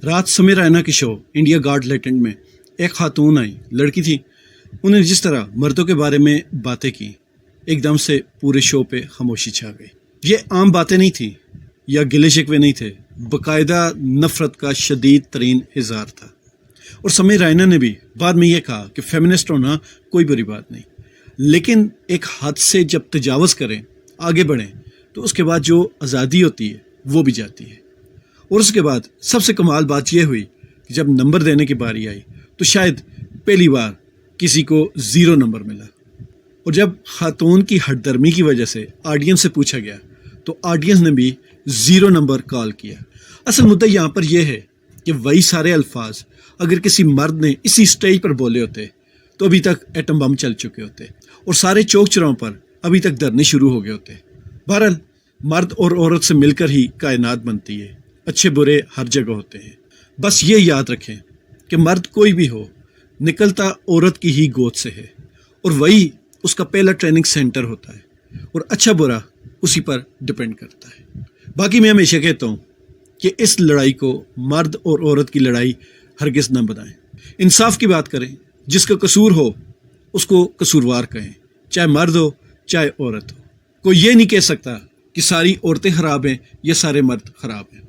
رات سمیر رائنا کی شو India got latent میں ایک خاتون آئی، لڑکی تھی. انہیں جس طرح مردوں کے بارے میں باتیں کی، ایک دم سے پورے شو پہ خاموشی چھا گئی. یہ عام باتیں نہیں تھیں یا گلے شکوے نہیں تھے، باقاعدہ نفرت کا شدید ترین اظہار تھا. اور سمیر رائنا نے بھی بعد میں یہ کہا کہ فیمنسٹ ہونا کوئی بری بات نہیں، لیکن ایک حد سے جب تجاوز کریں، آگے بڑھیں، تو اس کے بعد جو آزادی ہوتی ہے وہ بھی جاتی ہے. اور اس کے بعد سب سے کمال بات یہ ہوئی کہ جب نمبر دینے کی باری آئی تو شاید پہلی بار کسی کو 0 نمبر ملا. اور جب خاتون کی ہٹ درمی کی وجہ سے آڈینس سے پوچھا گیا تو آڈینس نے بھی 0 نمبر کال کیا. اصل مدعا یہاں پر یہ ہے کہ وہی سارے الفاظ اگر کسی مرد نے اسی سٹیج پر بولے ہوتے تو ابھی تک ایٹم بم چل چکے ہوتے اور سارے چوک چراہوں پر ابھی تک دھرنے شروع ہو گئے ہوتے. بہرحال مرد اور عورت سے مل کر ہی کائنات بنتی ہے، اچھے برے ہر جگہ ہوتے ہیں. بس یہ یاد رکھیں کہ مرد کوئی بھی ہو نکلتا عورت کی ہی گود سے ہے، اور وہی اس کا پہلا ٹریننگ سینٹر ہوتا ہے، اور اچھا برا اسی پر ڈپینڈ کرتا ہے. باقی میں ہمیشہ کہتا ہوں کہ اس لڑائی کو مرد اور عورت کی لڑائی ہرگز نہ بنائیں. انصاف کی بات کریں، جس کا قصور ہو اس کو قصوروار کہیں، چاہے مرد ہو چاہے عورت ہو. کوئی یہ نہیں کہہ سکتا کہ ساری عورتیں خراب ہیں یا سارے مرد خراب ہیں.